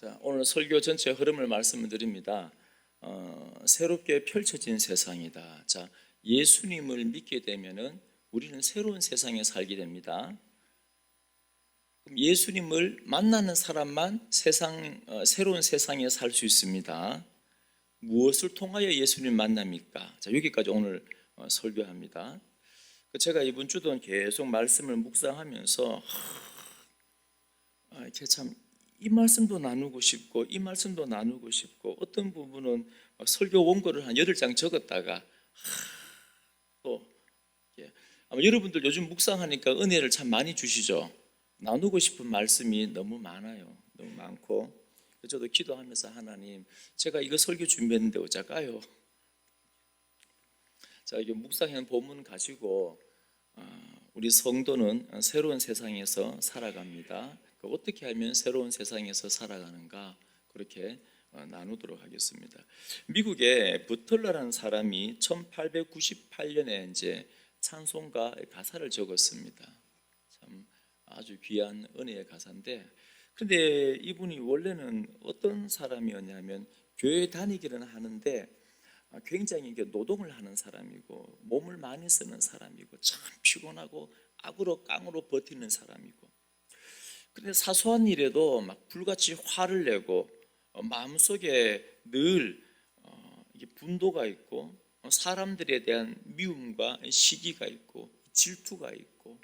자, 오늘 설교 전체 흐름을 말씀을 드립니다. 새롭게 펼쳐진 세상이다. 자, 예수님을 믿게 되면은 우리는 새로운 세상에 살게 됩니다. 그럼 예수님을 만나는 사람만 새로운 세상에 살 수 있습니다. 무엇을 통하여 예수님 만납니까? 자, 여기까지 오늘 설교합니다. 제가 이번 주도 계속 말씀을 묵상하면서 이렇게 참 이 말씀도 나누고 싶고 이 말씀도 나누고 싶고 어떤 부분은 설교 원고를 한 8장 적었다가 또 아마 여러분들 요즘 묵상하니까 은혜를 참 많이 주시죠. 나누고 싶은 말씀이 너무 많아요. 너무 많고 저도 기도하면서 하나님 제가 이거 설교 준비했는데 어쩔까요? 자, 이게 묵상한 본문 가지고 우리 성도는 새로운 세상에서 살아갑니다. 어떻게 하면 새로운 세상에서 살아가는가 그렇게 나누도록 하겠습니다. 미국의 부틀러라는 사람이 1898년에 이제 찬송가 가사를 적었습니다. 참 아주 귀한 은혜의 가사인데, 근데 이분이 원래는 어떤 사람이었냐면 교회 다니기는 하는데 굉장히 노동을 하는 사람이고 몸을 많이 쓰는 사람이고 참 피곤하고 악으로 깡으로 버티는 사람이고, 그런데 사소한 일에도 막 불같이 화를 내고 마음속에 늘 분도가 있고 사람들에 대한 미움과 시기가 있고 질투가 있고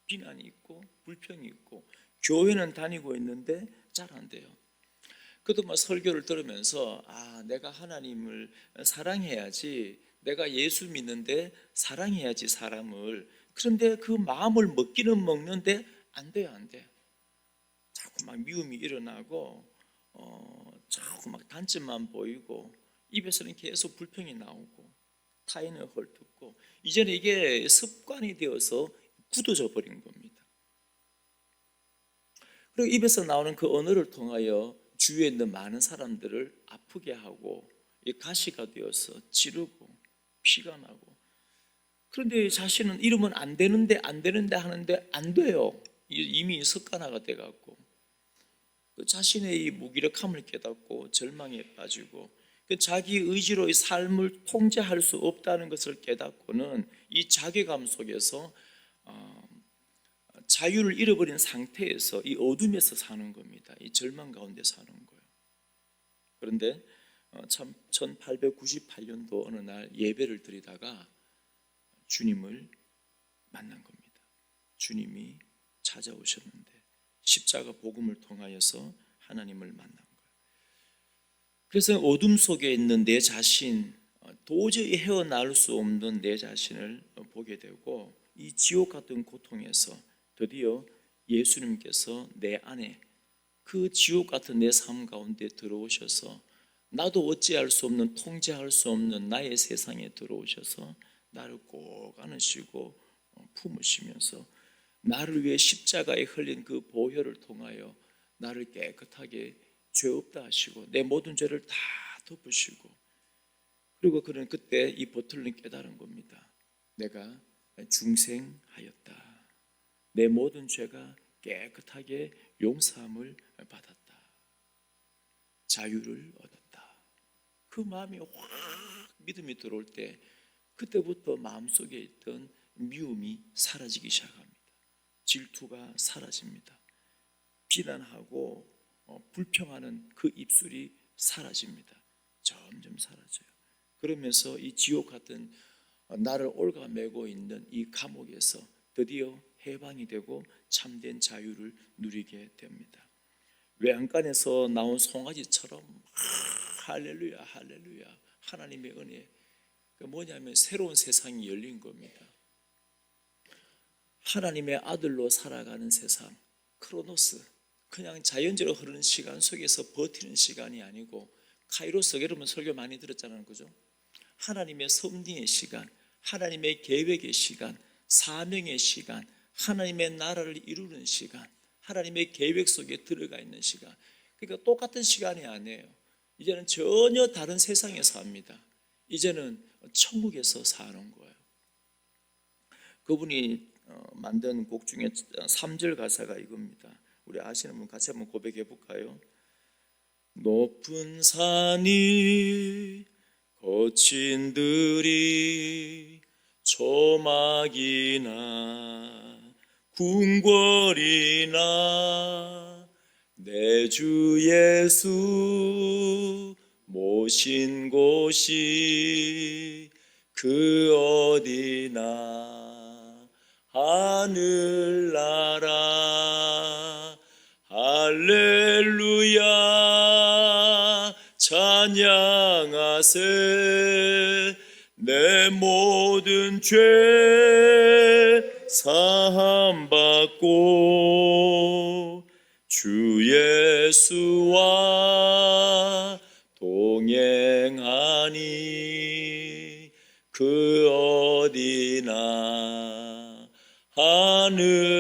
비난이 있고 불평이 있고 교회는 다니고 있는데 잘 안 돼요. 그도 막 설교를 들으면서 내가 하나님을 사랑해야지, 내가 예수 믿는데 사랑해야지 사람을. 그런데 그 마음을 먹기는 먹는데 안 돼요, 안 돼. 자꾸 막 미움이 일어나고 자꾸 막 단점만 보이고 입에서는 계속 불평이 나오고 타인을 헐뜯고, 이제는 이게 습관이 되어서 굳어져 버린 겁니다. 그리고 입에서 나오는 그 언어를 통하여 주위에 있는 많은 사람들을 아프게 하고 가시가 되어서 찌르고 피가 나고, 그런데 자신은 이러면 안 되는데 하는데 안 돼요. 이미 습관화가 돼갖고 자신의 이 무기력함을 깨닫고 절망에 빠지고 자기 의지로 이 삶을 통제할 수 없다는 것을 깨닫고는 이 자괴감 속에서 자유를 잃어버린 상태에서 이 어둠에서 사는 겁니다. 이 절망 가운데 사는 거예요. 그런데 참 1898년도 어느 날 예배를 드리다가 주님을 만난 겁니다. 주님이 찾아오셨는데 십자가 복음을 통하여서 하나님을 만난 거예요. 그래서 어둠 속에 있는 내 자신, 도저히 헤어나올 수 없는 내 자신을 보게 되고 이 지옥 같은 고통에서 드디어 예수님께서 내 안에 그 지옥 같은 내 삶 가운데 들어오셔서 나도 어찌할 수 없는, 통제할 수 없는 나의 세상에 들어오셔서 나를 꼭 안으시고 품으시면서 나를 위해 십자가에 흘린 그 보혈을 통하여 나를 깨끗하게 죄 없다 하시고 내 모든 죄를 다 덮으시고, 그리고 그는 그때 이 버틀는 깨달은 겁니다. 내가 중생하였다. 내 모든 죄가 깨끗하게 용서함을 받았다. 자유를 얻었다. 그 마음이 확 믿음이 들어올 때 그때부터 마음속에 있던 미움이 사라지기 시작합니다. 질투가 사라집니다. 비난하고 불평하는 그 입술이 사라집니다. 점점 사라져요. 그러면서 이 지옥 같은 나를 올가매고 있는 이 감옥에서 드디어 해방이 되고 참된 자유를 누리게 됩니다. 외양간에서 나온 송아지처럼 할렐루야 할렐루야 하나님의 은혜, 뭐냐면 새로운 세상이 열린 겁니다. 하나님의 아들로 살아가는 세상, 크로노스, 그냥 자연적으로 흐르는 시간 속에서 버티는 시간이 아니고 카이로스, 여러분 설교 많이 들었잖아요, 그죠? 하나님의 섭리의 시간, 하나님의 계획의 시간, 사명의 시간, 하나님의 나라를 이루는 시간, 하나님의 계획 속에 들어가 있는 시간. 그러니까 똑같은 시간이 아니에요. 이제는 전혀 다른 세상에 삽니다. 이제는 천국에서 사는 거예요. 그분이 만든 곡 중에 3절 가사가 이겁니다. 우리 아시는 분 같이 한번 고백해 볼까요? 높은 산이 거친 들이 조막이나 궁궐이나 내 주 예수 모신 곳이 그 어디나 하늘나라 할렐루야 찬양하세 내 모든 죄 사함받고 주 예수와 동행하니 그 어디나 하늘나라.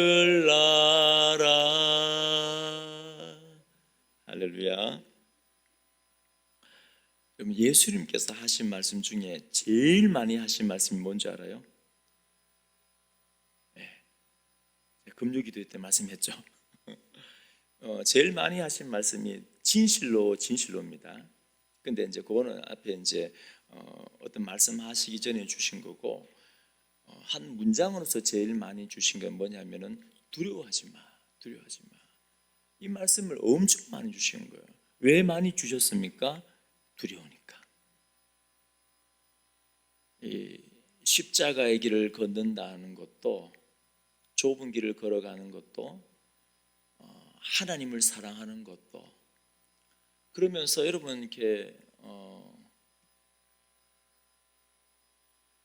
할렐루야. 그럼 예수님께서 하신 말씀 중에 제일 많이 하신 말씀이 뭔지 알아요? 네. 금요기도 때 말씀했죠. 제일 많이 하신 말씀이 진실로입니다. 근데 이제 그거는 앞에 이제 어떤 말씀하시기 전에 주신 거고, 한 문장으로서 제일 많이 주신 건 뭐냐면은 두려워하지 마. 이 말씀을 엄청 많이 주신 거예요. 왜 많이 주셨습니까? 두려우니까. 이 십자가의 길을 걷는다는 것도, 좁은 길을 걸어가는 것도, 하나님을 사랑하는 것도, 그러면서 여러분 이렇게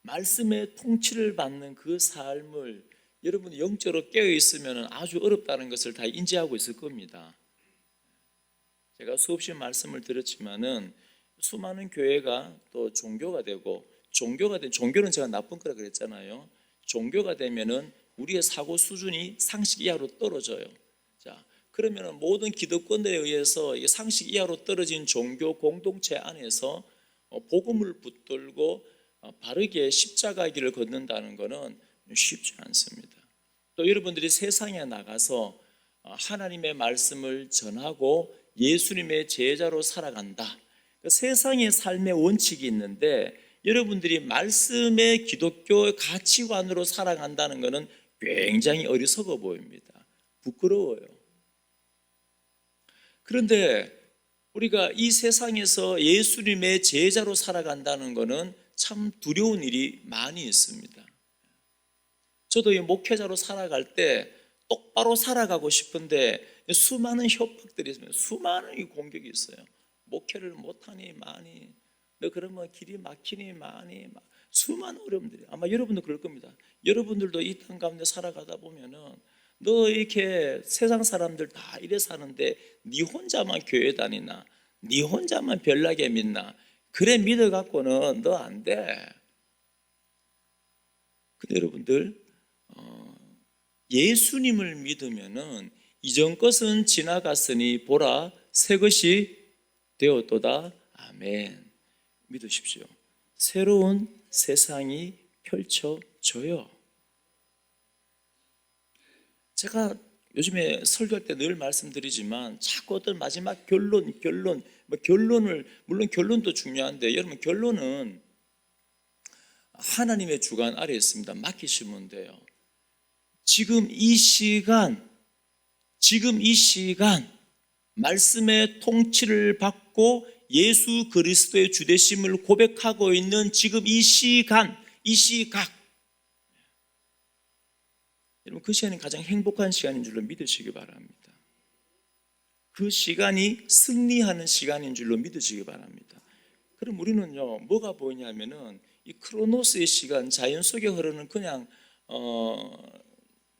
말씀의 통치를 받는 그 삶을 여러분이 영적으로 깨어 있으면 아주 어렵다는 것을 다 인지하고 있을 겁니다. 제가 수없이 말씀을 드렸지만은 수많은 교회가 또 종교가 되고, 종교는 제가 나쁜 거라 그랬잖아요. 종교가 되면은 우리의 사고 수준이 상식 이하로 떨어져요. 자, 그러면은 모든 기득권들에 의해서 상식 이하로 떨어진 종교 공동체 안에서 복음을 붙들고 바르게 십자가 길을 걷는다는 것은 쉽지 않습니다. 또 여러분들이 세상에 나가서 하나님의 말씀을 전하고 예수님의 제자로 살아간다. 세상의 삶의 원칙이 있는데 여러분들이 말씀의 기독교 가치관으로 살아간다는 것은 굉장히 어리석어 보입니다. 부끄러워요. 그런데 우리가 이 세상에서 예수님의 제자로 살아간다는 것은 참 두려운 일이 많이 있습니다. 저도 이 목회자로 살아갈 때 똑바로 살아가고 싶은데 수많은 협박들이 있습니다. 수많은 공격이 있어요. 목회를 못하니 많이, 너 그러면 길이 막히니 많이, 수많은 어려움들이. 아마 여러분도 그럴 겁니다. 여러분들도 이 땅 가운데 살아가다 보면은 너 이렇게 세상 사람들 다 이래 사는데 네 혼자만 교회 다니나, 네 혼자만 별나게 믿나, 그래 믿어갖고는 너 안 돼. 근데 여러분들 예수님을 믿으면은 이전 것은 지나갔으니 보라 새 것이 되었도다. 아멘. 믿으십시오. 새로운 세상이 펼쳐져요. 제가 요즘에 설교할 때 늘 말씀드리지만 자꾸 어떤 마지막 결론을, 물론 결론도 중요한데 여러분 결론은 하나님의 주관 아래에 있습니다. 맡기시면 돼요. 지금 이 시간 말씀의 통치를 받고 예수 그리스도의 주되심을 고백하고 있는 지금 이 시각, 여러분 그 시간이 가장 행복한 시간인 줄로 믿으시기 바랍니다. 그 시간이 승리하는 시간인 줄로 믿으시기 바랍니다. 그럼 우리는요 뭐가 보이냐면은 이 크로노스의 시간, 자연 속에 흐르는 그냥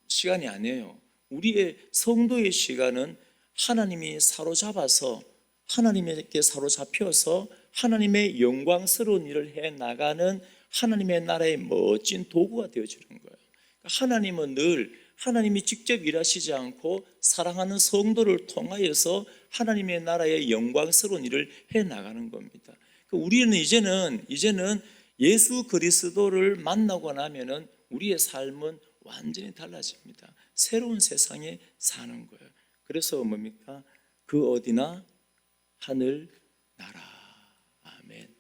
시간이 아니에요. 우리의 성도의 시간은 하나님이 사로잡아서, 하나님에게 사로잡혀서 하나님의 영광스러운 일을 해나가는 하나님의 나라의 멋진 도구가 되어지는 거예요. 하나님은 늘 하나님이 직접 일하시지 않고 사랑하는 성도를 통하여서 하나님의 나라의 영광스러운 일을 해나가는 겁니다. 우리는 이제는 예수 그리스도를 만나고 나면은 우리의 삶은 완전히 달라집니다. 새로운 세상에 사는 거예요. 그래서 뭡니까? 그 어디나 하늘 나라. 아멘.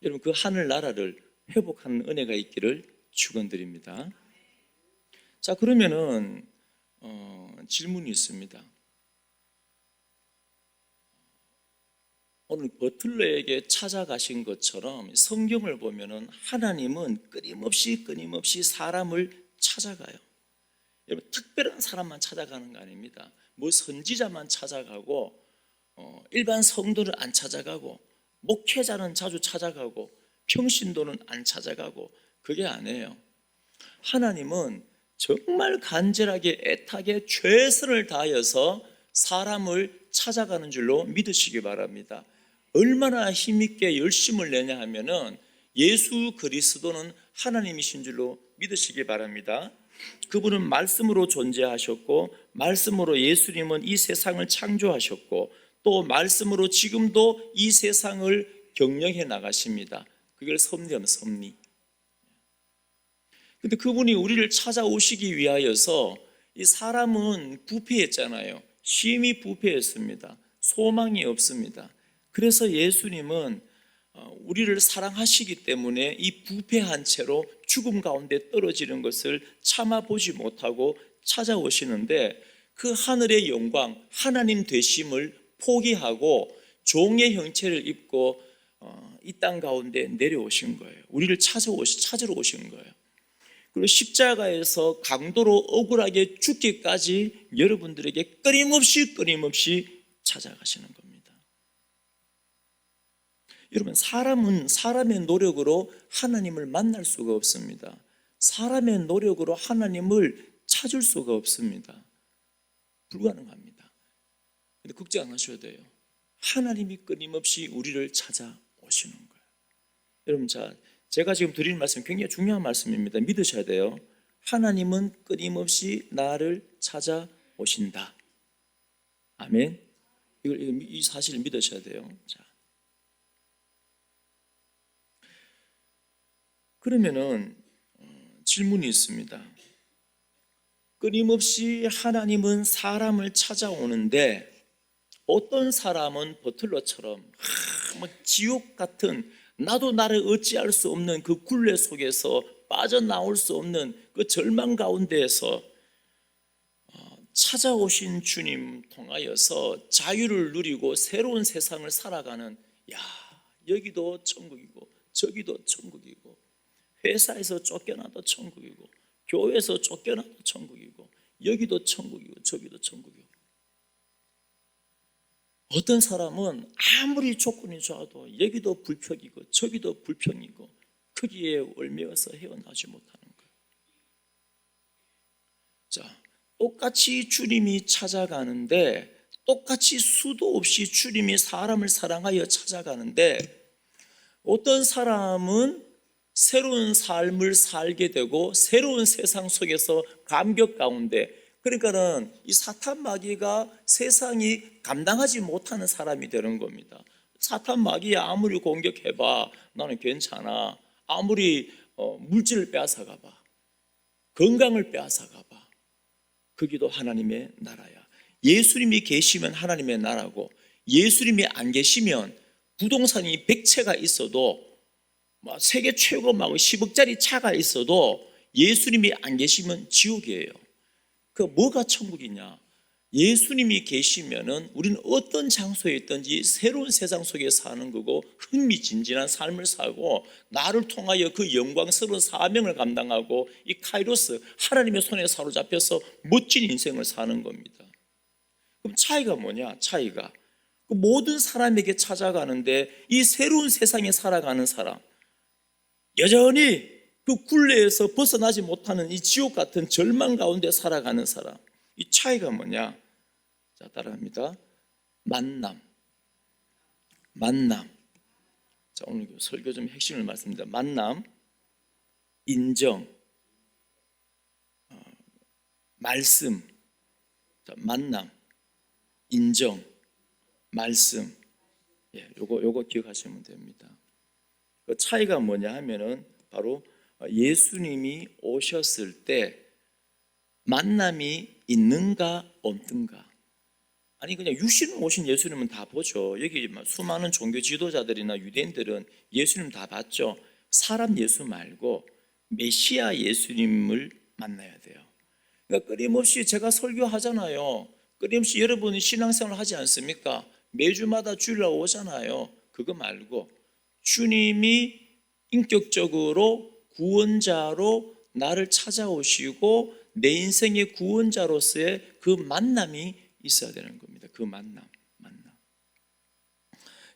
여러분, 그 하늘 나라를 회복하는 은혜가 있기를 축원드립니다. 자, 그러면은 질문이 있습니다. 오늘 버틀러에게 찾아가신 것처럼 성경을 보면은 하나님은 끊임없이 사람을 찾아가요. 여러분, 특별한 사람만 찾아가는 거 아닙니다. 뭐 선지자만 찾아가고 일반 성도는 안 찾아가고 목회자는 자주 찾아가고 평신도는 안 찾아가고 그게 아니에요. 하나님은 정말 간절하게 애타게 최선을 다하여서 사람을 찾아가는 줄로 믿으시기 바랍니다. 얼마나 힘있게 열심을 내냐 하면은 예수 그리스도는 하나님이신 줄로 믿으시기 바랍니다. 그분은 말씀으로 존재하셨고 말씀으로 예수님은 이 세상을 창조하셨고 또 말씀으로 지금도 이 세상을 경영해 나가십니다. 그걸 섭리하면 섭리. 근데 그분이 우리를 찾아오시기 위하여서 이 사람은 부패했잖아요. 심히 부패했습니다. 소망이 없습니다. 그래서 예수님은 우리를 사랑하시기 때문에 이 부패한 채로 죽음 가운데 떨어지는 것을 참아보지 못하고 찾아오시는데 그 하늘의 영광, 하나님 되심을 포기하고 종의 형체를 입고 이 땅 가운데 내려오신 거예요. 우리를 찾으러 오신 거예요. 그리고 십자가에서 강도로 억울하게 죽기까지 여러분들에게 끊임없이 찾아가시는 겁니다. 여러분, 사람은 사람의 노력으로 하나님을 만날 수가 없습니다. 사람의 노력으로 하나님을 찾을 수가 없습니다. 불가능합니다. 근데 걱정 안 하셔도 돼요. 하나님이 끊임없이 우리를 찾아오시는 거예요. 여러분, 제가 지금 드리는 말씀 굉장히 중요한 말씀입니다. 믿으셔야 돼요. 하나님은 끊임없이 나를 찾아오신다. 아멘. 이 사실을 믿으셔야 돼요. 자, 그러면은 질문이 있습니다. 끊임없이 하나님은 사람을 찾아오는데 어떤 사람은 버틀러처럼 막 지옥 같은 나도 나를 어찌할 수 없는 그 굴레 속에서 빠져나올 수 없는 그 절망 가운데에서 찾아오신 주님 통하여서 자유를 누리고 새로운 세상을 살아가는, 여기도 천국이고 저기도 천국이고 회사에서 쫓겨나도 천국이고 교회에서 쫓겨나도 천국이고 여기도 천국이고 저기도 천국이고, 어떤 사람은 아무리 조건이 좋아도 여기도 불평이고 저기도 불평이고 거기에 얽매여서 헤어나지 못하는 거예요. 자, 똑같이 주님이 찾아가는데, 똑같이 수도 없이 주님이 사람을 사랑하여 찾아가는데, 어떤 사람은 새로운 삶을 살게 되고 새로운 세상 속에서 감격 가운데, 그러니까는 이 사탄 마귀가 세상이 감당하지 못하는 사람이 되는 겁니다. 사탄 마귀야 아무리 공격해봐 나는 괜찮아. 아무리 물질을 빼앗아가봐, 건강을 빼앗아가봐, 거기도 하나님의 나라야. 예수님이 계시면 하나님의 나라고, 예수님이 안 계시면 부동산이 100채가 있어도 세계 최고 10억짜리 차가 있어도 예수님이 안 계시면 지옥이에요. 그 뭐가 천국이냐? 예수님이 계시면은 우리는 어떤 장소에 있든지 새로운 세상 속에 사는 거고 흥미진진한 삶을 살고 나를 통하여 그 영광스러운 사명을 감당하고 이 카이로스, 하나님의 손에 사로잡혀서 멋진 인생을 사는 겁니다. 그럼 차이가 뭐냐? 차이가 그 모든 사람에게 찾아가는데 이 새로운 세상에 살아가는 사람, 여전히 그 굴레에서 벗어나지 못하는 이 지옥 같은 절망 가운데 살아가는 사람, 이 차이가 뭐냐? 자, 따라합니다. 만남. 자, 오늘 설교 좀 핵심을 말씀드립니다. 만남, 인정, 말씀. 자, 만남, 인정, 말씀. 요거 기억하시면 됩니다. 그 차이가 뭐냐 하면은 바로 예수님이 오셨을 때 만남이 있는가 없는가. 아니 그냥 육신으로 오신 예수님은 다 보죠. 여기 수많은 종교 지도자들이나 유대인들은 예수님 다 봤죠. 사람 예수 말고 메시아 예수님을 만나야 돼요. 그러니까 끊임없이 제가 설교하잖아요. 끊임없이 여러분이 신앙생활 하지 않습니까? 매주마다 주일날 오잖아요. 그거 말고 주님이 인격적으로 구원자로 나를 찾아오시고 내 인생의 구원자로서의 그 만남이 있어야 되는 겁니다. 그 만남.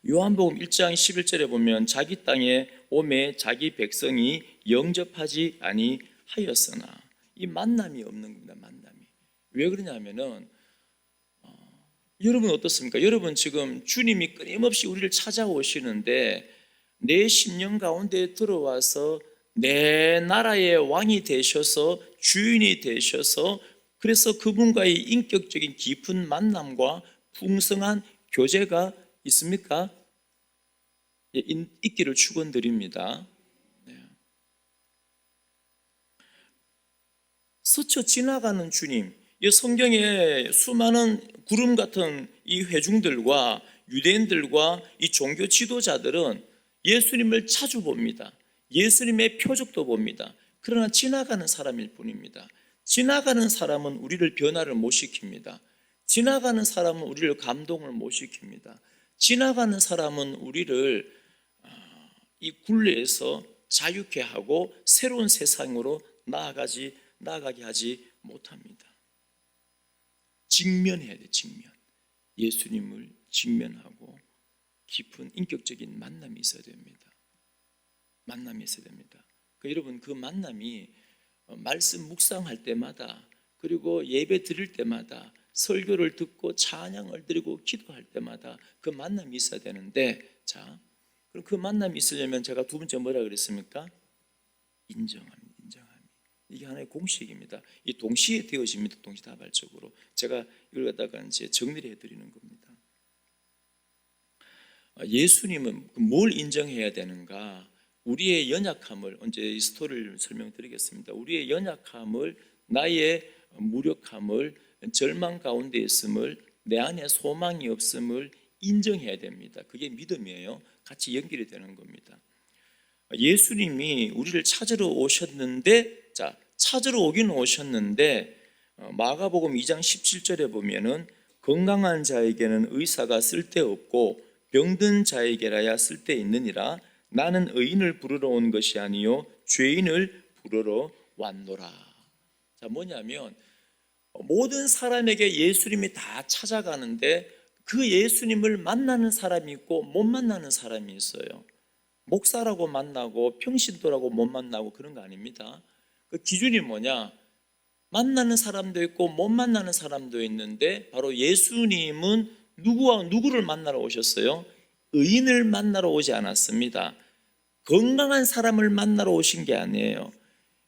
요한복음 1장 11절에 보면 자기 땅에 오매 자기 백성이 영접하지 아니하였으나, 이 만남이 없는 겁니다. 만남이. 왜 그러냐면은 여러분 어떻습니까? 여러분 지금 주님이 끊임없이 우리를 찾아오시는데 내 심령 가운데 들어와서 내 나라의 왕이 되셔서 주인이 되셔서 그래서 그분과의 인격적인 깊은 만남과 풍성한 교제가 있습니까? 예, 있기를 축원드립니다. 네. 스쳐 지나가는 주님, 이 성경에 수많은 구름 같은 이 회중들과 유대인들과 이 종교 지도자들은 예수님을 자주 봅니다. 예수님의 표적도 봅니다. 그러나 지나가는 사람일 뿐입니다. 지나가는 사람은 우리를 변화를 못 시킵니다. 지나가는 사람은 우리를 감동을 못 시킵니다. 지나가는 사람은 우리를 이 굴레에서 자유케 하고 새로운 세상으로 나아가게 하지 못합니다. 직면해야 돼, 직면. 예수님을 직면하고 깊은 인격적인 만남이 있어야 됩니다. 만남이 있어야 됩니다. 여러분 그 만남이 말씀 묵상할 때마다, 그리고 예배 드릴 때마다, 설교를 듣고 찬양을 드리고 기도할 때마다 그 만남이 있어야 되는데, 자, 그럼 그 만남이 있으려면 제가 두 번째 뭐라 그랬습니까? 인정합니다. 이게 하나의 공식입니다. 이 동시에 되어집니다. 동시다발적으로. 제가 이걸 갖다가 이제 정리를 해드리는 겁니다. 예수님은 뭘 인정해야 되는가? 우리의 연약함을, 언제 이 스토리를 설명드리겠습니다. 우리의 연약함을, 나의 무력함을, 절망 가운데 있음을, 내 안에 소망이 없음을 인정해야 됩니다. 그게 믿음이에요. 같이 연결이 되는 겁니다. 예수님이 우리를 찾으러 오셨는데, 자, 찾으러 오긴 오셨는데 마가복음 2장 17절에 보면은 건강한 자에게는 의사가 쓸데없고 병든 자에게라야 쓸데있느니라. 나는 의인을 부르러 온 것이 아니요 죄인을 부르러 왔노라. 자, 뭐냐면 모든 사람에게 예수님이 다 찾아가는데 그 예수님을 만나는 사람이 있고 못 만나는 사람이 있어요. 목사라고 만나고 평신도라고 못 만나고 그런 거 아닙니다. 그 기준이 뭐냐? 만나는 사람도 있고 못 만나는 사람도 있는데, 바로 예수님은 누구를 만나러 오셨어요? 의인을 만나러 오지 않았습니다. 건강한 사람을 만나러 오신 게 아니에요.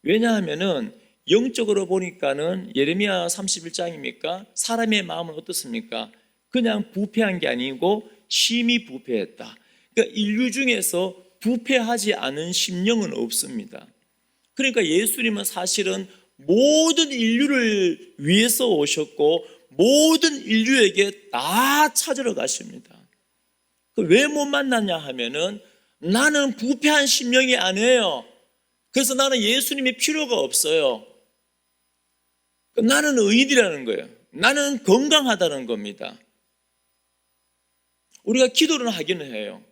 왜냐하면은 영적으로 보니까는 예레미야 31장입니까? 사람의 마음은 어떻습니까? 그냥 부패한 게 아니고 심히 부패했다. 그러니까 인류 중에서 부패하지 않은 심령은 없습니다. 그러니까 예수님은 사실은 모든 인류를 위해서 오셨고 모든 인류에게 다 찾으러 가십니다. 왜 못 만났냐 하면은 나는 부패한 심령이 아니에요. 그래서 나는 예수님이 필요가 없어요. 나는 의인이라는 거예요. 나는 건강하다는 겁니다. 우리가 기도를 하기는 해요.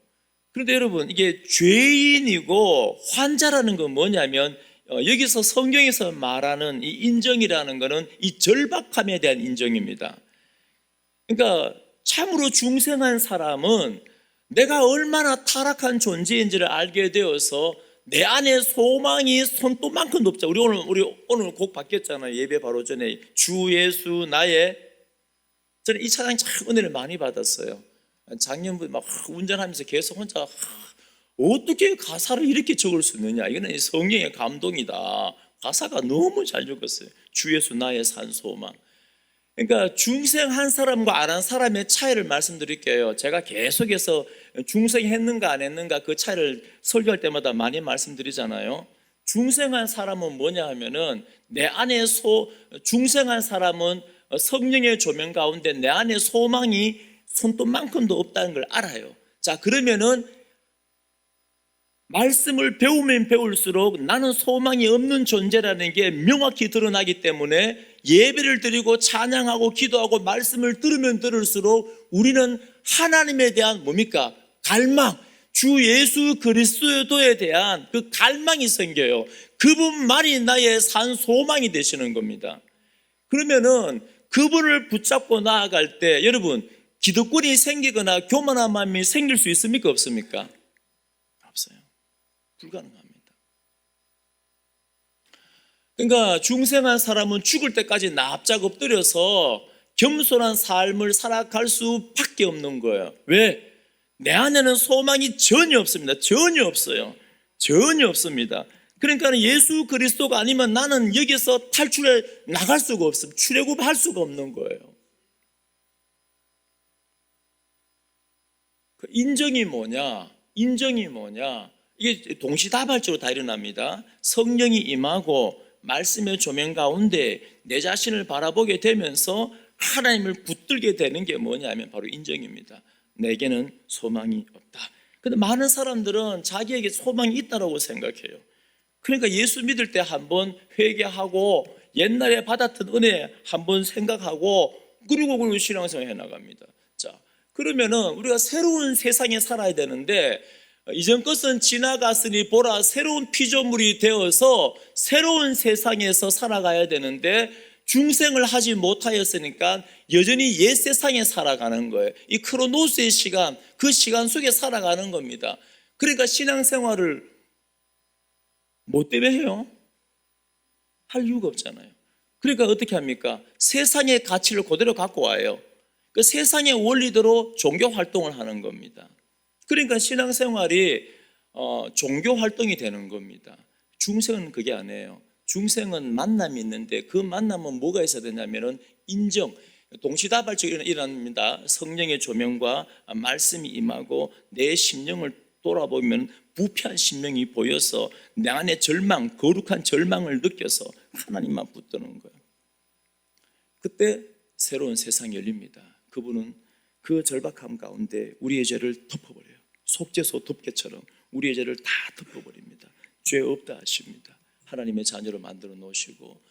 그런데 여러분, 이게 죄인이고 환자라는 건 뭐냐면 여기서 성경에서 말하는 이 인정이라는 것은 이 절박함에 대한 인정입니다. 그러니까 참으로 중생한 사람은 내가 얼마나 타락한 존재인지를 알게 되어서 내 안에 소망이 손톱만큼 높죠. 우리 오늘 곡 바뀌었잖아요. 예배 바로 전에 주 예수 나의, 저는 이 찬양 참 은혜를 많이 받았어요. 작년부터 막 운전하면서 계속 혼자 어떻게 가사를 이렇게 적을 수 있느냐, 이거는 성령의 감동이다. 가사가 너무 잘 적었어요. 주 예수 나의 산소망. 그러니까 중생한 사람과 안 한 사람의 차이를 말씀드릴게요. 제가 계속해서 중생했는가 안 했는가 그 차이를 설교할 때마다 많이 말씀드리잖아요. 중생한 사람은 뭐냐 하면은 내 안에 중생한 사람은 성령의 조명 가운데 내 안에 소망이 손톱만큼도 없다는 걸 알아요. 자, 그러면은 말씀을 배우면 배울수록 나는 소망이 없는 존재라는 게 명확히 드러나기 때문에 예배를 드리고 찬양하고 기도하고 말씀을 들으면 들을수록 우리는 하나님에 대한 뭡니까? 갈망, 주 예수 그리스도에 대한 그 갈망이 생겨요. 그분만이 나의 산 소망이 되시는 겁니다. 그러면은 그분을 붙잡고 나아갈 때 여러분 기득권이 생기거나 교만한 마음이 생길 수 있습니까? 없습니까? 없어요. 불가능합니다. 그러니까 중생한 사람은 죽을 때까지 납작 엎드려서 겸손한 삶을 살아갈 수밖에 없는 거예요. 왜? 내 안에는 소망이 전혀 없습니다. 전혀 없어요. 전혀 없습니다. 그러니까 예수 그리스도가 아니면 나는 여기서 탈출해 나갈 수가 없어요. 출애굽할 수가 없는 거예요. 그 인정이 뭐냐? 인정이 뭐냐? 이게 동시다발적으로 다 일어납니다. 성령이 임하고 말씀의 조명 가운데 내 자신을 바라보게 되면서 하나님을 붙들게 되는 게 뭐냐면 바로 인정입니다. 내게는 소망이 없다. 근데 많은 사람들은 자기에게 소망이 있다고 생각해요. 그러니까 예수 믿을 때 한번 회개하고 옛날에 받았던 은혜 한번 생각하고 그리고 신앙생활 해나갑니다. 자, 그러면은 우리가 새로운 세상에 살아야 되는데 이전 것은 지나갔으니 보라 새로운 피조물이 되어서 새로운 세상에서 살아가야 되는데 중생을 하지 못하였으니까 여전히 옛 세상에 살아가는 거예요. 이 크로노스의 시간, 그 시간 속에 살아가는 겁니다. 그러니까 신앙생활을 뭐 때문에 해요? 할 이유가 없잖아요. 그러니까 어떻게 합니까? 세상의 가치를 그대로 갖고 와요. 그 세상의 원리대로 종교 활동을 하는 겁니다. 그러니까 신앙생활이 종교 활동이 되는 겁니다. 중생은 그게 아니에요. 중생은 만남이 있는데 그 만남은 뭐가 있어야 되냐면은 인정, 동시다발적으로 일어납니다. 성령의 조명과 말씀이 임하고 내 심령을 돌아보면 부패한 심령이 보여서 내 안에 절망, 거룩한 절망을 느껴서 하나님만 붙드는 거예요. 그때 새로운 세상이 열립니다. 그분은 그 절박함 가운데 우리의 죄를 덮어버려요. 속죄소 덮개처럼 우리의 죄를 다 덮어버립니다. 죄 없다 하십니다. 하나님의 자녀로 만들어 놓으시고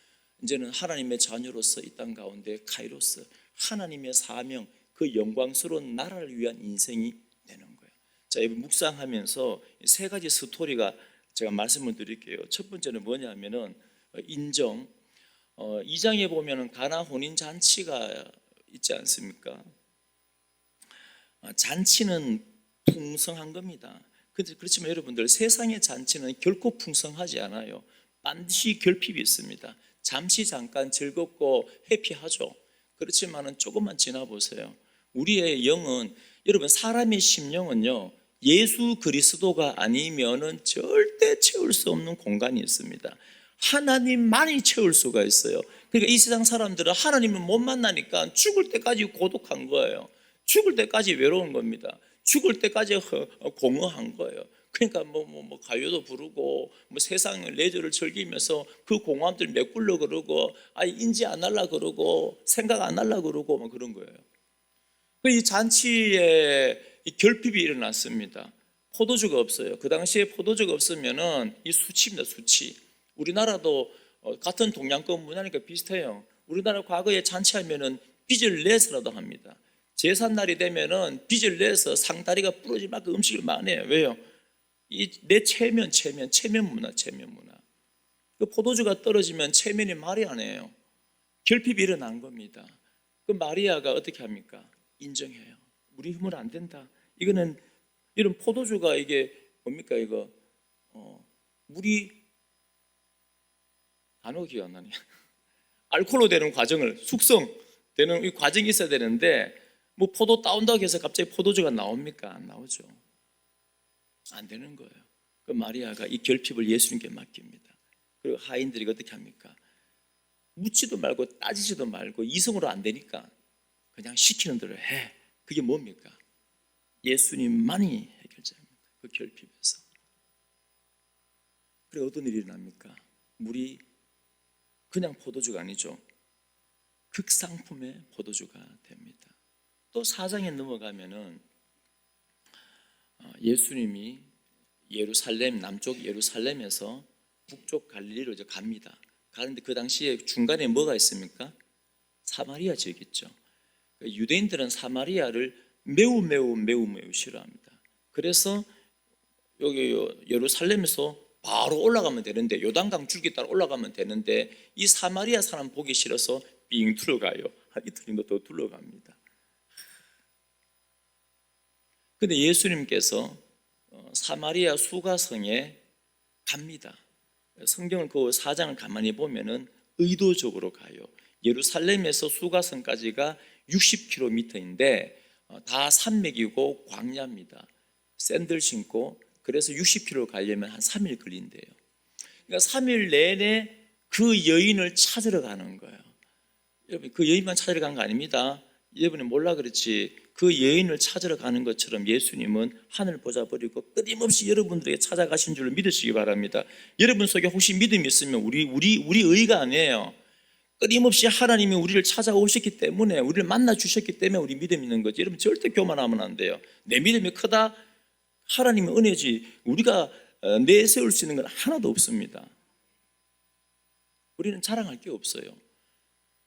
이제는 하나님의 자녀로서 이 땅 가운데 카이로스 하나님의 사명, 그 영광스러운 나라를 위한 인생이 되는 거예요. 자, 이번 묵상하면서 세 가지 스토리가 제가 말씀을 드릴게요. 첫 번째는 뭐냐면은 인정. 2장에 보면은 가나 혼인 잔치가 있지 않습니까? 잔치는 풍성한 겁니다. 그렇지만 여러분들 세상의 잔치는 결코 풍성하지 않아요. 반드시 결핍이 있습니다. 잠시 잠깐 즐겁고 해피하죠. 그렇지만은 조금만 지나보세요. 우리의 영은 여러분 사람의 심령은요 예수 그리스도가 아니면은 절대 채울 수 없는 공간이 있습니다. 하나님만이 채울 수가 있어요. 그러니까 이 세상 사람들은 하나님을 못 만나니까 죽을 때까지 고독한 거예요. 죽을 때까지 외로운 겁니다. 죽을 때까지 공허한 거예요. 그러니까 가요도 부르고 세상 레저를 즐기면서 그 공허함들 메꿀려 그러고 인지 안 하려 그러고 생각 안 하려 그러고 막 그런 거예요. 이 잔치에 이 결핍이 일어났습니다. 포도주가 없어요. 그 당시에 포도주가 없으면은 이 수치입니다. 수치. 우리나라도 같은 동양권 문화니까 비슷해요. 우리나라 과거에 잔치하면은 빚을 내서라도 합니다. 제삿날이 되면은 빚을 내서 상다리가 부러질 만큼 음식을 많이 해요. 왜요? 내 체면 문화. 그 포도주가 떨어지면 체면이 말이 안 해요. 결핍이 일어난 겁니다. 그 마리아가 어떻게 합니까? 인정해요. 우리 힘으로 안 된다. 이거는 이런 포도주가 이게 뭡니까 이거? 물이 단어가 기억 안 나네. 알코올로 되는 과정을 숙성되는 이 과정이 있어야 되는데 뭐 포도 따온다고 해서 갑자기 포도주가 나옵니까? 안 나오죠. 안 되는 거예요. 그 마리아가 이 결핍을 예수님께 맡깁니다. 그리고 하인들이 어떻게 합니까? 묻지도 말고 따지지도 말고 이성으로 안 되니까 그냥 시키는 대로 해. 그게 뭡니까? 예수님만이 해결자입니다. 그 결핍에서. 그래 어떤 일이 일어납니까? 물이 그냥 포도주가 아니죠. 극상품의 포도주가 됩니다. 또 4장에 넘어가면은 예수님이 예루살렘, 남쪽 예루살렘에서 북쪽 갈릴리로 이제 갑니다. 가는데 그 당시에 중간에 뭐가 있습니까? 사마리아 지역이죠. 유대인들은 사마리아를 매우 싫어합니다. 그래서 여기 예루살렘에서 바로 올라가면 되는데, 요단강 줄기 따라 올라가면 되는데, 이 사마리아 사람 보기 싫어서 빙 둘러가요. 한 이틀 정도 더 둘러갑니다. 근데 예수님께서 사마리아 수가성에 갑니다. 성경을 그 4장을 가만히 보면은 의도적으로 가요. 예루살렘에서 수가성까지가 60km인데 다 산맥이고 광야입니다. 샌들 신고, 그래서 60km 가려면 한 3일 걸린대요. 그러니까 3일 내내 그 여인을 찾으러 가는 거예요. 여러분, 그 여인만 찾으러 간 거 아닙니다. 여러분이 몰라 그렇지, 그 여인을 찾으러 가는 것처럼 예수님은 하늘 보자 버리고 끊임없이 여러분들에게 찾아가신 줄을 믿으시기 바랍니다. 여러분 속에 혹시 믿음이 있으면 우리 의가 아니에요. 끊임없이 하나님이 우리를 찾아오셨기 때문에, 우리를 만나 주셨기 때문에 우리 믿음이 있는 거지. 여러분 절대 교만하면 안 돼요. 내 믿음이 크다, 하나님의 은혜지, 우리가 내세울 수 있는 건 하나도 없습니다. 우리는 자랑할 게 없어요.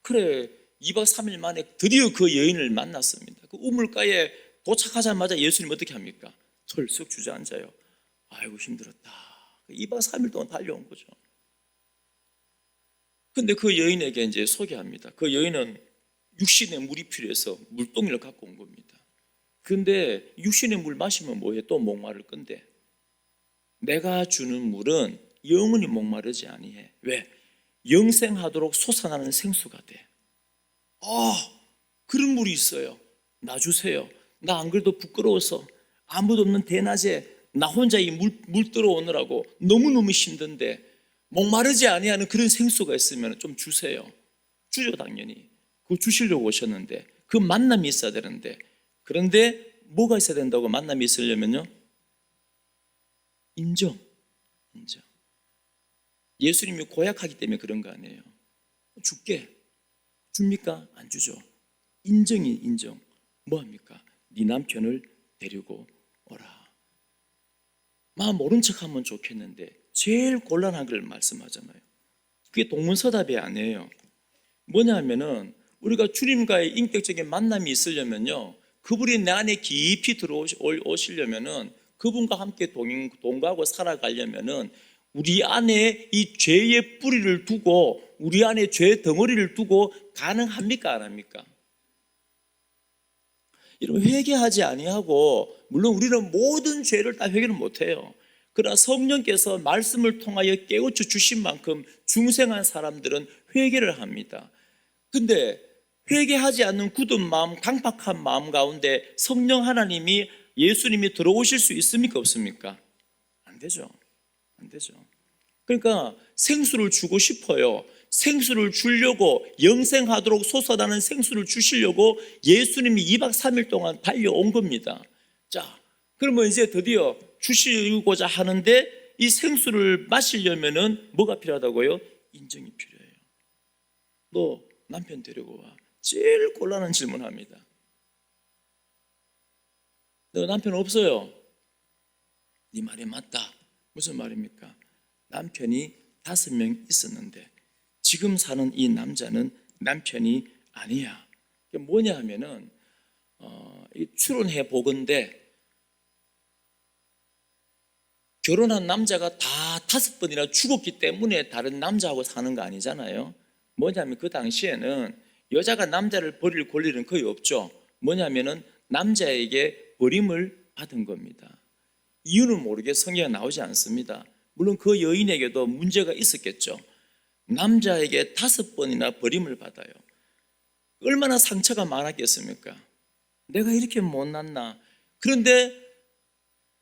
그래, 2박 3일 만에 드디어 그 여인을 만났습니다. 그 우물가에 도착하자마자 예수님 어떻게 합니까? 털썩 주저앉아요. 아이고 힘들었다. 2박 3일 동안 달려온 거죠. 근데 그 여인에게 이제 소개합니다. 그 여인은 육신의 물이 필요해서 물동이를 갖고 온 겁니다. 근데 육신의 물 마시면 뭐해? 또 목마를 건데, 내가 주는 물은 영원히 목마르지 아니해. 왜? 영생하도록 솟아나는 생수가 돼. 그런 물이 있어요. 나 주세요. 나 안 그래도 부끄러워서 아무도 없는 대낮에 나 혼자 이 물 들어오느라고 너무너무 힘든데 목마르지 아니하는 그런 생수가 있으면 좀 주세요. 주죠, 당연히. 그거 주시려고 오셨는데, 그 만남이 있어야 되는데, 그런데 뭐가 있어야 된다고? 만남이 있으려면요, 인정. 예수님이 고약하기 때문에 그런 거 아니에요. 줄게. 줍니까? 안 주죠. 인정. 뭐합니까? 네 남편을 데리고 오라. 마음 모른 척하면 좋겠는데 제일 곤란한 걸 말씀하잖아요. 그게 동문서답이 아니에요. 뭐냐 하면은, 우리가 주님과의 인격적인 만남이 있으려면요, 그분이 내 안에 깊이 들어오시려면은, 그분과 함께 동거하고 살아가려면은 우리 안에 이 죄의 뿌리를 두고, 우리 안에 죄의 덩어리를 두고 가능합니까? 안 합니까? 이런 회개하지 아니하고, 물론 우리는 모든 죄를 다 회개를 못해요. 그러나 성령께서 말씀을 통하여 깨우쳐 주신 만큼 중생한 사람들은 회개를 합니다. 근데 회개하지 않는 굳은 마음, 강팍한 마음 가운데 성령 하나님이, 예수님이 들어오실 수 있습니까? 없습니까? 안 되죠. 그러니까 생수를 주고 싶어요. 생수를 주려고, 영생하도록 솟아나는 생수를 주시려고 예수님이 2박 3일 동안 달려온 겁니다. 자, 그러면 이제 드디어 주시고자 하는데, 이 생수를 마시려면은 뭐가 필요하다고요? 인정이 필요해요. 너 남편 데리고 와. 제일 곤란한 질문합니다. 너 남편 없어요? 네 말이 맞다. 무슨 말입니까? 남편이 5명 있었는데 지금 사는 이 남자는 남편이 아니야. 그게 뭐냐 하면은 추론해 보건대 결혼한 남자가 다 5번이나 죽었기 때문에 다른 남자하고 사는 거 아니잖아요. 뭐냐면 그 당시에는 여자가 남자를 버릴 권리는 거의 없죠. 뭐냐면은 남자에게 버림을 받은 겁니다. 이유는 모르게 성경에 나오지 않습니다. 물론 그 여인에게도 문제가 있었겠죠. 남자에게 5번이나 버림을 받아요. 얼마나 상처가 많았겠습니까? 내가 이렇게 못났나. 그런데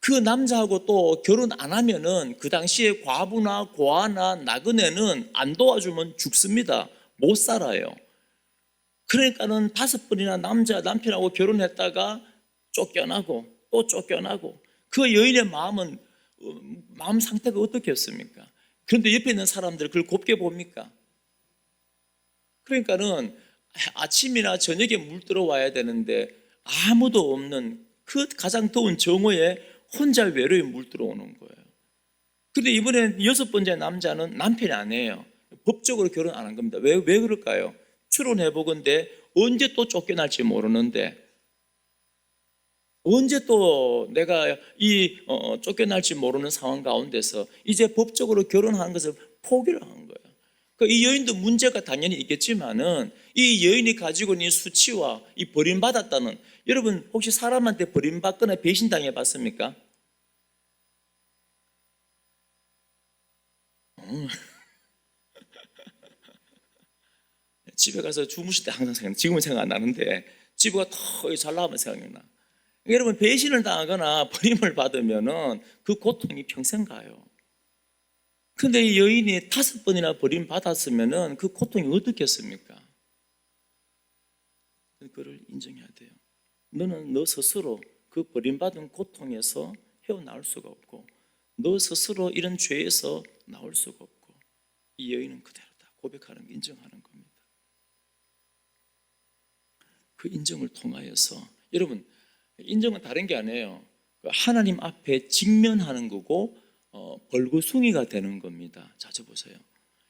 그 남자하고 또 결혼 안 하면은, 그 당시에 과부나 고아나 나그네는 안 도와주면 죽습니다. 못 살아요. 그러니까는 5번이나 남편하고 결혼했다가 쫓겨나고 또 쫓겨나고, 그 여인의 마음 상태가 어떻겠습니까? 그런데 옆에 있는 사람들 그걸 곱게 봅니까? 그러니까는 아침이나 저녁에 물 들어와야 되는데 아무도 없는 그 가장 더운 정오에 혼자 외로이 물 들어오는 거예요. 근데 이번에 여섯 번째 남자는 남편이 아니에요. 법적으로 결혼 안 한 겁니다. 왜 그럴까요? 추론해보건대 언제 또 쫓겨날지 모르는데, 언제 또 내가 쫓겨날지 모르는 상황 가운데서 이제 법적으로 결혼하는 것을 포기를 한 거예요. 이 여인도 문제가 당연히 있겠지만은 이 여인이 가지고 있는 수치와 이 버림받았다는, 여러분 혹시 사람한테 버림받거나 배신당해 봤습니까? 집에 가서 주무실 때 항상 생각나. 지금은 생각 안 나는데 집에 더 잘 나오면 생각나. 여러분 배신을 당하거나 버림을 받으면은 그 고통이 평생 가요. 근데 이 여인이 5번이나 버림받았으면은 그 고통이 어떻겠습니까? 그거를 인정해야 돼요. 너는 너 스스로 그 버림받은 고통에서 헤어나올 수가 없고, 너 스스로 이런 죄에서 나올 수가 없고, 이 여인은 그대로다 고백하는, 인정하는 겁니다. 그 인정을 통하여서, 여러분 인정은 다른 게 아니에요. 하나님 앞에 직면하는 거고 벌거숭이가 되는 겁니다. 자주 보세요.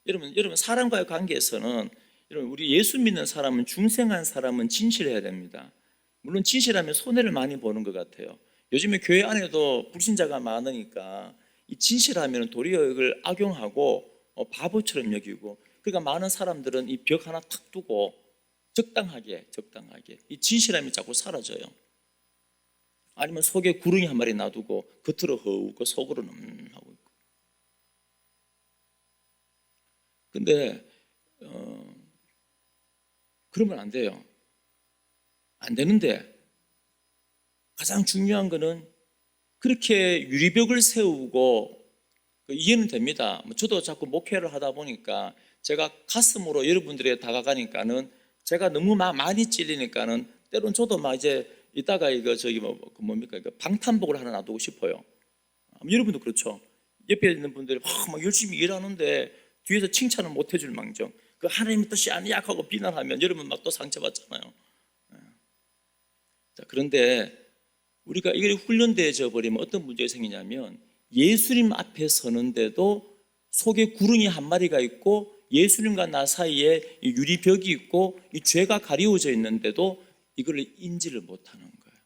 여러분 사람과의 관계에서는, 여러분 우리 예수 믿는 사람은, 중생한 사람은 진실해야 됩니다. 물론 진실하면 손해를 많이 보는 것 같아요. 요즘에 교회 안에도 불신자가 많으니까 이 진실하면 도리어 이걸 악용하고 바보처럼 여기고, 그러니까 많은 사람들은 이 벽 하나 탁 두고 적당하게 이 진실함이 자꾸 사라져요. 아니면 속에 구렁이 한 마리 놔두고 겉으로 허우고 속으로는 하고 있고. 근데 그러면 안 돼요. 안 되는데, 가장 중요한 거는 그렇게 유리벽을 세우고, 이해는 됩니다. 저도 자꾸 목회를 하다 보니까 제가 가슴으로 여러분들에게 다가가니까는, 제가 너무 많이 찔리니까는 때론 저도 막 이제 이따가 뭡니까? 방탄복을 하나 놔두고 싶어요. 여러분도 그렇죠? 옆에 있는 분들이 막 열심히 일하는데 뒤에서 칭찬을 못 해줄 망정, 그 하나님의 뜻이 아니야 하고 비난하면 여러분 막 또 상처받잖아요. 자, 그런데 우리가 이게 훈련되어져 버리면 어떤 문제가 생기냐면, 예수님 앞에 서는데도 속에 구렁이 한 마리가 있고 예수님과 나 사이에 유리벽이 있고 이 죄가 가리워져 있는데도 이걸 인지를 못하는 거예요.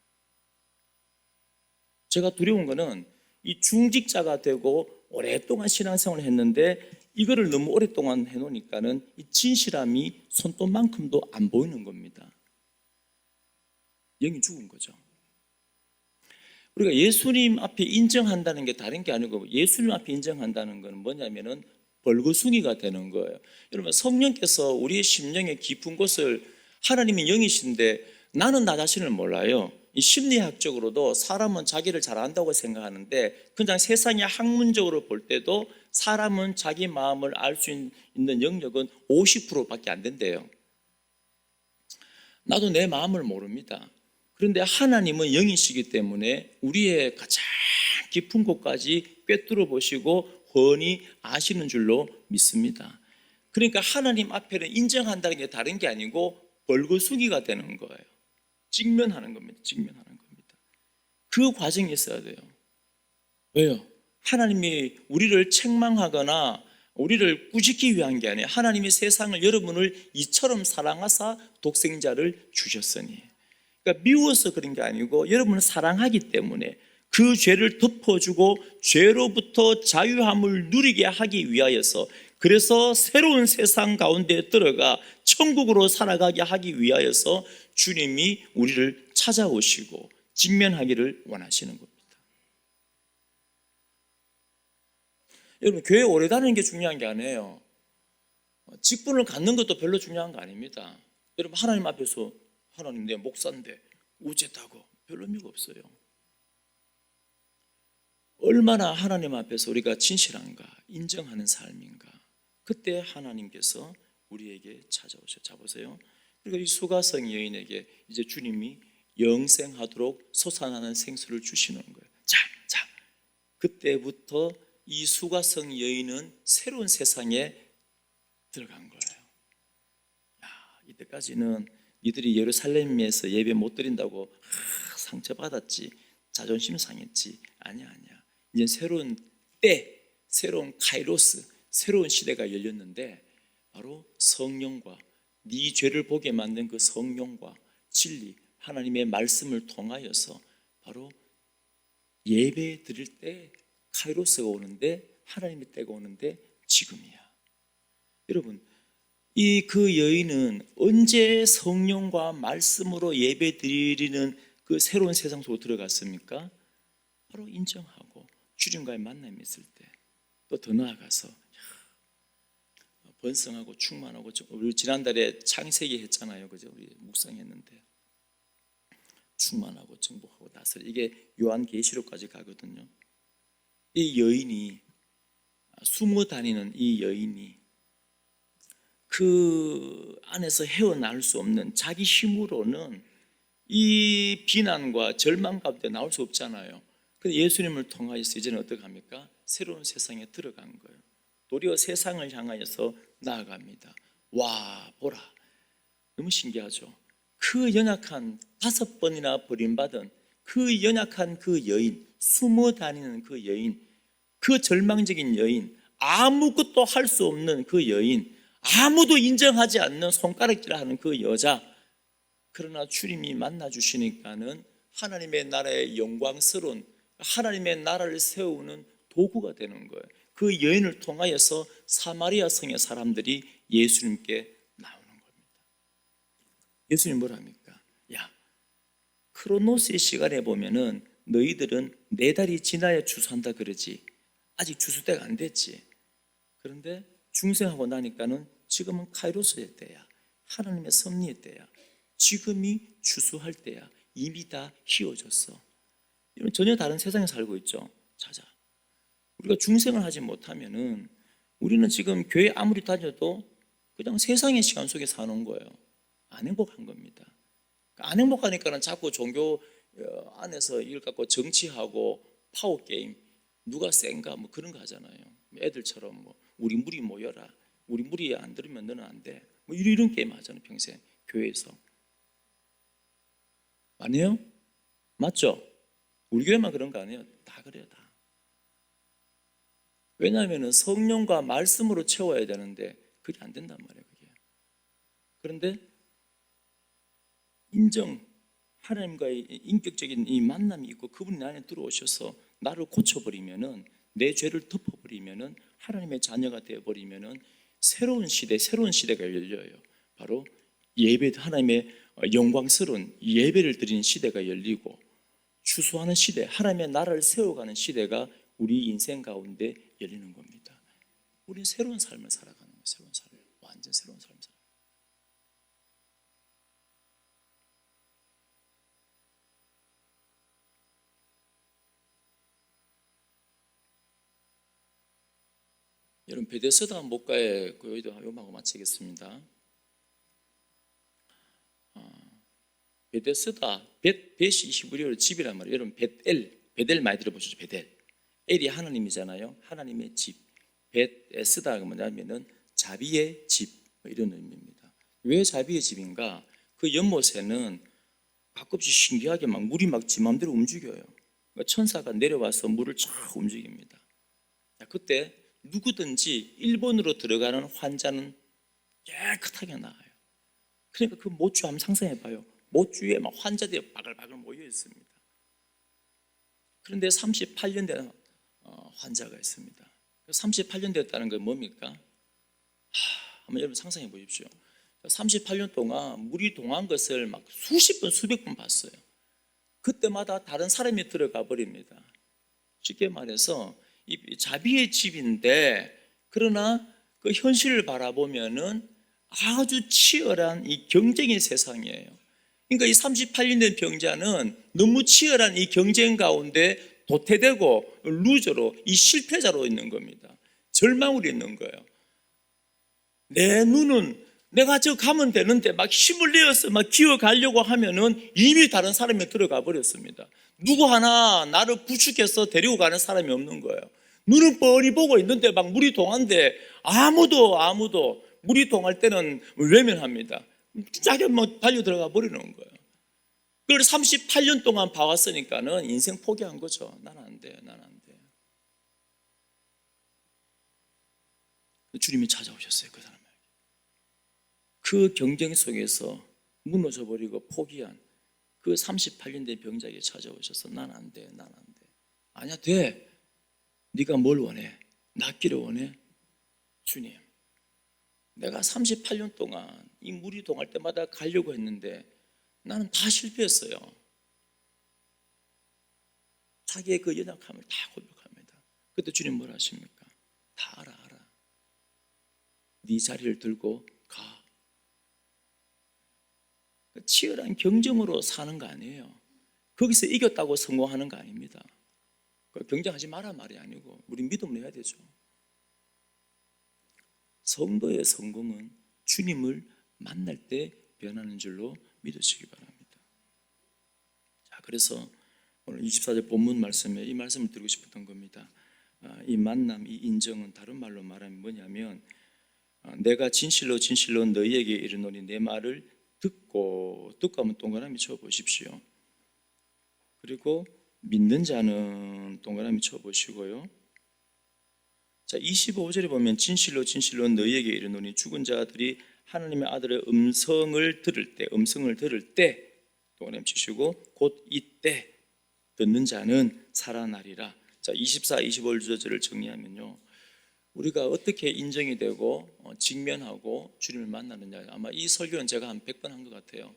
제가 두려운 거는 이 중직자가 되고 오랫동안 신앙생활을 했는데 이거를 너무 오랫동안 해놓으니까는 이 진실함이 손톱만큼도 안 보이는 겁니다. 영이 죽은 거죠. 우리가 예수님 앞에 인정한다는 게 다른 게 아니고, 예수님 앞에 인정한다는 것은 뭐냐면은 벌거숭이가 되는 거예요. 여러분 성령께서 우리의 심령의 깊은 곳을, 하나님이 영이신데 나는 나 자신을 몰라요. 이 심리학적으로도 사람은 자기를 잘 안다고 생각하는데, 그냥 세상의 학문적으로 볼 때도 사람은 자기 마음을 알 수 있는 영역은 50%밖에 안 된대요. 나도 내 마음을 모릅니다. 그런데 하나님은 영이시기 때문에 우리의 가장 깊은 곳까지 꿰뚫어 보시고 훤히 아시는 줄로 믿습니다. 그러니까 하나님 앞에는 인정한다는 게 다른 게 아니고 벌거숭이가 되는 거예요. 직면하는 겁니다. 직면하는 겁니다. 그 과정이 있어야 돼요. 왜요? 하나님이 우리를 책망하거나 우리를 꾸짖기 위한 게 아니에요. 하나님이 세상을, 여러분을 이처럼 사랑하사 독생자를 주셨으니. 그러니까 미워서 그런 게 아니고 여러분을 사랑하기 때문에 그 죄를 덮어주고 죄로부터 자유함을 누리게 하기 위하여서, 그래서 새로운 세상 가운데 들어가 천국으로 살아가게 하기 위하여서 주님이 우리를 찾아오시고 직면하기를 원하시는 겁니다. 여러분 교회 오래 다니는 게 중요한 게 아니에요. 직분을 갖는 것도 별로 중요한 거 아닙니다. 여러분 하나님 앞에서, 하나님 내 목사인데 어쨌다고, 별로 의미가 없어요. 얼마나 하나님 앞에서 우리가 진실한가, 인정하는 삶인가, 그때 하나님께서 우리에게 찾아오셔. 자 보세요. 그리고 이 수가성 여인에게 이제 주님이 영생하도록 솟아나는 생수를 주시는 거예요. 자, 그때부터 이 수가성 여인은 새로운 세상에 들어간 거예요. 이때까지는 니들이 예루살렘에서 예배 못 드린다고 상처받았지, 자존심 상했지. 아니야. 이제 새로운 때, 새로운 카이로스, 새로운 시대가 열렸는데 바로 성령과 네 죄를 보게 만든 그 성령과 진리, 하나님의 말씀을 통하여서 바로 예배 드릴 때 카이로스가 오는데, 하나님의 때가 오는데 지금이야. 여러분, 그 여인은 언제 성령과 말씀으로 예배 드리는 그 새로운 세상 속으로 들어갔습니까? 바로 인정하고 주님과의 만남이 있을 때. 또 더 나아가서 번성하고 충만하고, 우리 지난달에 창세기 했잖아요, 그죠? 우리 묵상했는데 충만하고 정복하고 다스리, 이게 요한계시록까지 가거든요. 이 여인이, 숨어 다니는 이 여인이 그 안에서 헤어나올 수 없는, 자기 힘으로는 이 비난과 절망 가운데 나올 수 없잖아요. 그런데 예수님을 통하여서 이제는 어떻게 합니까? 새로운 세상에 들어간 거예요. 도리어 세상을 향하여서 나아갑니다. 와, 보라. 너무 신기하죠? 그 연약한, 5번이나 버림받은 그 연약한 그 여인, 숨어 다니는 그 여인, 그 절망적인 여인, 아무것도 할 수 없는 그 여인, 아무도 인정하지 않는 손가락질하는 그 여자. 그러나 주님이 만나주시니까는 하나님의 나라의 영광스러운, 하나님의 나라를 세우는 도구가 되는 거예요. 그 여인을 통하여서 사마리아 성의 사람들이 예수님께 나오는 겁니다. 예수님 뭐라 합니까? 야, 크로노스의 시간에 보면은 너희들은 4달이 지나야 추수한다 그러지, 아직 추수 때가 안 됐지. 그런데 중생하고 나니까는 지금은 카이로스의 때야, 하나님의 섭리의 때야, 지금이 추수할 때야. 이미 다 휘어졌어. 이런 전혀 다른 세상에 살고 있죠. 찾아. 우리가 중생을 하지 못하면은 우리는 지금 교회 아무리 다녀도 그냥 세상의 시간 속에 사는 거예요. 안 행복한 겁니다. 안 행복하니까는 자꾸 종교 안에서 이걸 갖고 정치하고 파워게임, 누가 센가 뭐 그런 거 하잖아요. 애들처럼 뭐 우리 무리 모여라, 우리 무리에 안 들으면 너는 안 돼, 뭐 이런 게임 하잖아요, 평생 교회에서. 아니에요? 맞죠? 우리 교회만 그런 거 아니에요? 다 그래요, 다. 왜냐하면 성령과 말씀으로 채워야 되는데 그게 안 된단 말이에요, 그게. 그런데 인정, 하나님과의 인격적인 이 만남이 있고 그분이 내 안에 들어오셔서 나를 고쳐버리면은, 내 죄를 덮어버리면은, 하나님의 자녀가 되어버리면은 새로운 시대가 열려요. 바로 예배, 하나님의 영광스러운 예배를 드리는 시대가 열리고, 추수하는 시대, 하나님의 나라를 세워가는 시대가 우리 인생 가운데 열리는 겁니다. 우리는 새로운 삶을 살아가는 거예요. 새로운 삶, 완전 새로운 삶을 살아가는 거예요. 여러분, 베데스다 목가에 여기도 요마고 마치겠습니다. 베데스다, 벳이 히브리어로 집이란 말이에요. 여러분, 베델 많이 들어보셨죠? 베델. 엘이 하나님이잖아요. 하나님의 집. 벳에스다가 뭐냐면은 자비의 집, 뭐 이런 의미입니다. 왜 자비의 집인가? 그 연못에는 가끔씩 신기하게 막 물이 막 지 마음대로 움직여요. 그러니까 천사가 내려와서 물을 쫙 움직입니다. 그때 누구든지 일본으로 들어가는 환자는 깨끗하게 나와요. 그러니까 그 못주 한번 상상해 봐요. 못주에 막 환자들이 바글바글 모여 있습니다. 그런데 38년 된 환자가 있습니다. 38년 됐다는 건 뭡니까? 한번 여러분 상상해 보십시오. 38년 동안 물이 동한 것을 막 수십 번, 수백 번 봤어요. 그때마다 다른 사람이 들어가 버립니다. 쉽게 말해서 이 자비의 집인데, 그러나 그 현실을 바라보면은 아주 치열한 이 경쟁의 세상이에요. 그러니까 이 38년 된 병자는 너무 치열한 이 경쟁 가운데 도태되고 루저로, 이 실패자로 있는 겁니다. 절망으로 있는 거예요. 내 눈은 내가 저 가면 되는데 막 힘을 내어서 막 기어가려고 하면은 이미 다른 사람이 들어가 버렸습니다. 누구 하나 나를 부축해서 데리고 가는 사람이 없는 거예요. 눈은 뻔히 보고 있는데 막 물이 동한데 아무도 물이 동할 때는 외면합니다. 자기가 뭐 달려 들어가 버리는 거예요. 그걸 38년 동안 봐왔으니까는 인생 포기한 거죠. 난 안 돼, 난 안 돼. 주님이 찾아오셨어요, 그 사람에게. 그 경쟁 속에서 무너져 버리고 포기한 그 38년 된 병자에게 찾아오셔서 난 안 돼, 난 안 돼. 아니야, 돼. 네가 뭘 원해? 낫기를 원해? 주님, 내가 38년 동안 이 물이 동할 때마다 가려고 했는데 나는 다 실패했어요. 자기의 그 연약함을 다 고백합니다. 그때 주님 뭘 하십니까? 다 알아. 네 자리를 들고 가. 치열한 경쟁으로 사는 거 아니에요. 거기서 이겼다고 성공하는 거 아닙니다. 경쟁하지 마라 말이 아니고 우리 믿음을 해야 되죠. 성도의 성공은 주님을 만날 때 변하는 줄로 믿으시기 바랍니다. 자, 그래서 오늘 24절 본문 말씀에 이 말씀을 드리고 싶었던 겁니다. 이 만남, 이 인정은 다른 말로 말하면 뭐냐면 내가 진실로 진실로 너희에게 이르노니 내 말을 듣고 하면 동그라미 쳐보십시오. 그리고 믿는 자는 동그라미 쳐보시고요. 자, 25절에 보면 진실로 진실로 너희에게 이르노니 죽은 자들이 하나님의 아들의 음성을 들을 때 동그라미 치시고 곧 이때 듣는 자는 살아나리라. 자, 24, 25절을 정리하면요, 우리가 어떻게 인정이 되고 직면하고 주님을 만나느냐. 아마 이 설교는 제가 한 100번 한 것 같아요.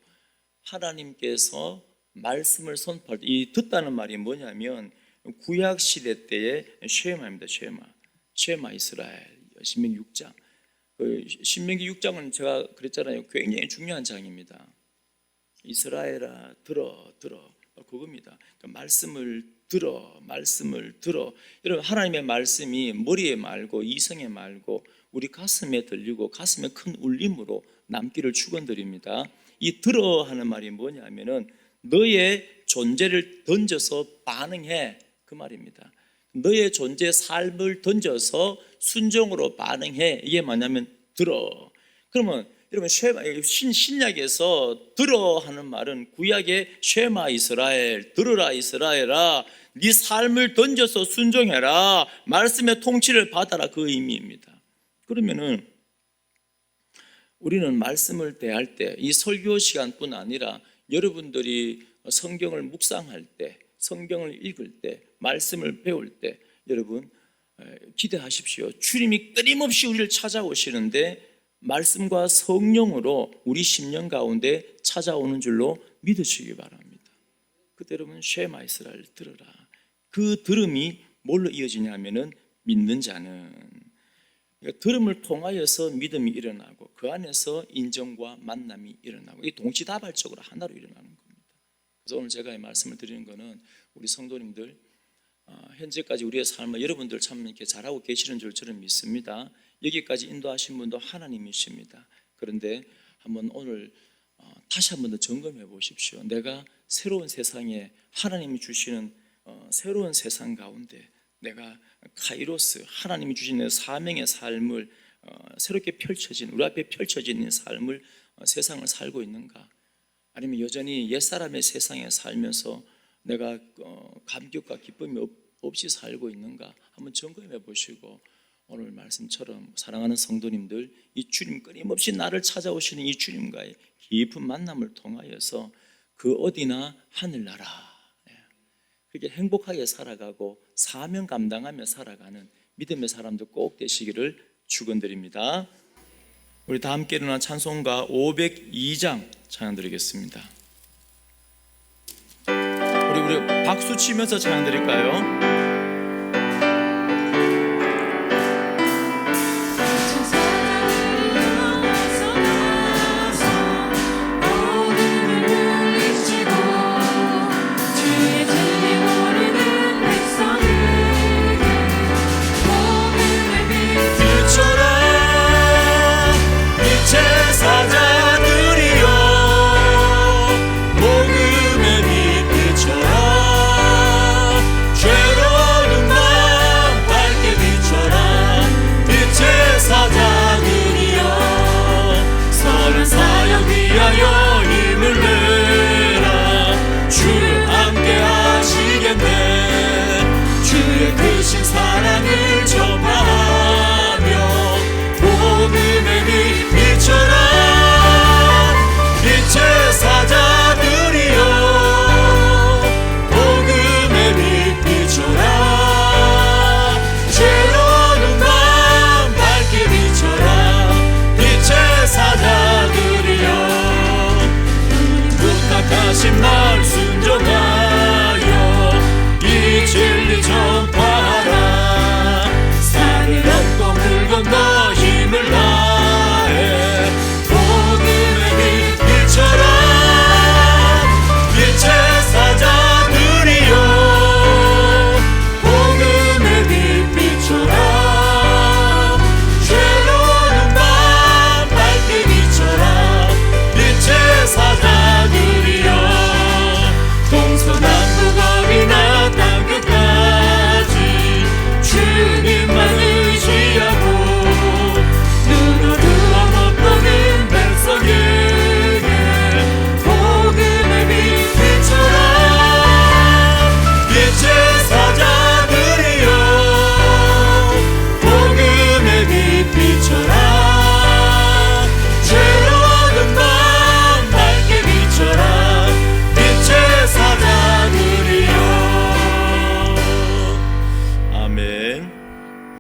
하나님께서 말씀을 선포할 때, 이 듣다는 말이 뭐냐면 구약 시대 때의 쉐마입니다. 쉐마 이스라엘. 신명기 6장. 신명기 6장은 제가 그랬잖아요. 굉장히 중요한 장입니다. 이스라엘아 들어 그겁니다. 그러니까 말씀을 들어. 여러분, 하나님의 말씀이 머리에 말고 이성에 말고 우리 가슴에 들리고 가슴에 큰 울림으로 남기를 축원드립니다. 이 들어 하는 말이 뭐냐면은 너의 존재를 던져서 반응해, 그 말입니다. 너의 존재 삶을 던져서 순종으로 반응해, 이게 뭐냐면 들어. 그러면 여러분, 신약에서 들어 하는 말은 구약의 쉐마 이스라엘, 들으라 이스라엘아, 네 삶을 던져서 순종해라, 말씀의 통치를 받아라, 그 의미입니다. 그러면은 우리는 말씀을 대할 때, 이 설교 시간뿐 아니라 여러분들이 성경을 묵상할 때, 성경을 읽을 때, 말씀을 배울 때 여러분 기대하십시오. 주님이 끊임없이 우리를 찾아오시는데 말씀과 성령으로 우리 심령 가운데 찾아오는 줄로 믿으시기 바랍니다. 그때 여러분 쉐마 이스라엘 들으라. 그 들음이 뭘로 이어지냐 하면은 믿는 자는, 그러니까 들음을 통하여서 믿음이 일어나고 그 안에서 인정과 만남이 일어나고, 이 동시다발적으로 하나로 일어나는 겁니다. 그래서 오늘 제가 이 말씀을 드리는 것은 우리 성도님들 현재까지 우리의 삶을 여러분들 참 이렇게 잘하고 계시는 줄 저는 믿습니다. 여기까지 인도하신 분도 하나님이십니다. 그런데 한번 오늘 다시 한번 더 점검해 보십시오. 내가 새로운 세상에 하나님이 주시는 새로운 세상 가운데 내가 카이로스, 하나님이 주시는 사명의 삶을 새롭게 펼쳐진, 우리 앞에 펼쳐진 삶을 세상을 살고 있는가? 아니면 여전히 옛사람의 세상에 살면서 내가 감격과 기쁨이 없이 살고 있는가? 한번 점검해 보시고 오늘 말씀처럼 사랑하는 성도님들, 이 주님 끊임없이 나를 찾아오시는 이 주님과의 깊은 만남을 통하여서 그 어디나 하늘나라, 그렇게 행복하게 살아가고 사명 감당하며 살아가는 믿음의 사람들 꼭 되시기를 축원드립니다. 우리 다 함께 일어나 찬송가 502장 찬양 드리겠습니다. 우리 박수 치면서 찬양 드릴까요?